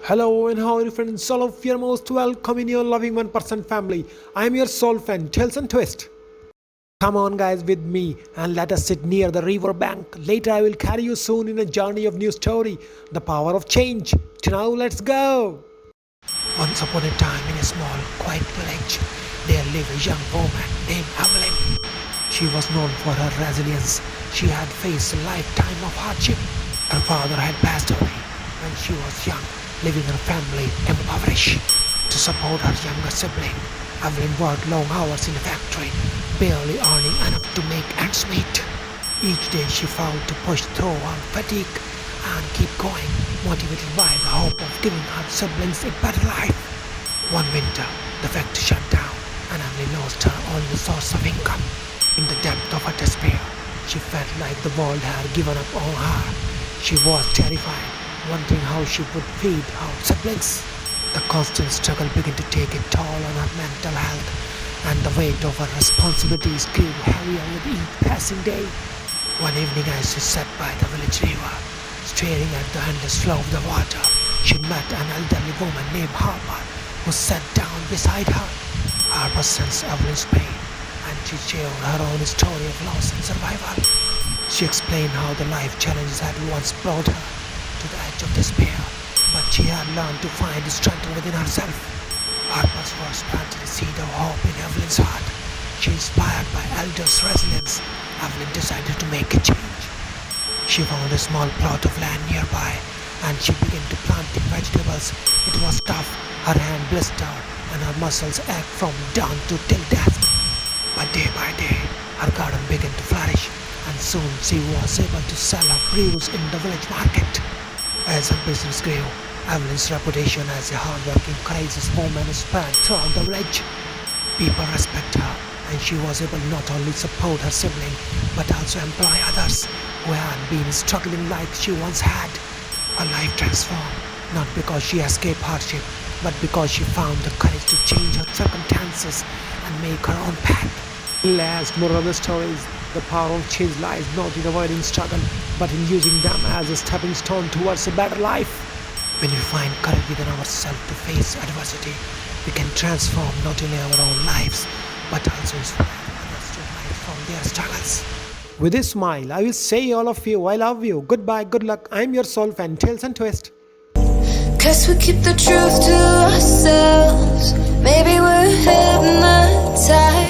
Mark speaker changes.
Speaker 1: Hello and how are you friends? All of you are most welcome in your loving 1% family. I am your soul fan, Tales and Twist. Come on guys with me and let us sit near the river bank. Later I will carry you soon in a journey of new story, the power of change. So now let's go. Once upon a time in a small, quiet village, there lived a young woman named Evelyn. She was known for her resilience. She had faced a lifetime of hardship. Her father had passed away when she was young, leaving her family impoverished. To support her younger sibling, Evelyn worked long hours in a factory, barely earning enough to make ends meet. Each day she vowed to push through her fatigue and keep going, motivated by the hope of giving her siblings a better life. One winter, the factory shut down and Evelyn lost her only source of income. In the depth of her despair, she felt like the world had given up on her. She was terrified, wondering how she would feed her siblings. The constant struggle began to take a toll on her mental health, and the weight of her responsibilities grew heavier with each passing day. One evening as she sat by the village river, staring at the endless flow of the water, she met an elderly woman named Harper, who sat down beside her. Harper sensed Evelyn's pain, and she shared her own story of loss and survival. She explained how the life challenges had once brought her to the edge of despair, but she had learned to find strength within herself. Harper's words planted a seed of hope in Evelyn's heart. She, inspired by elders' resilience, Evelyn decided to make a change. She found a small plot of land nearby, and she began to planting vegetables. It was tough, her hand blistered, and her muscles ached from dawn to till dusk. But day by day, her garden began to flourish, and soon she was able to sell her produce in the village market. As her business grew, Evelyn's reputation as a hardworking, courageous woman spread throughout the village. People respect her, and she was able to not only support her sibling, but also employ others who had been struggling like she once had. Her life transformed, not because she escaped hardship, but because she found the courage to change her circumstances and make her own path. Last moral of the story is the power of change lies not in avoiding struggle, but in using them as a stepping stone towards a better life. When we find courage within ourselves to face adversity, we can transform not only our own lives, but also inspire others to rise from their struggles. With a smile, I will say all of you, I love you. Goodbye, good luck. I'm your soul fan, Tales and Twist.
Speaker 2: Guess we keep the truth to ourselves. Maybe we're hypnotized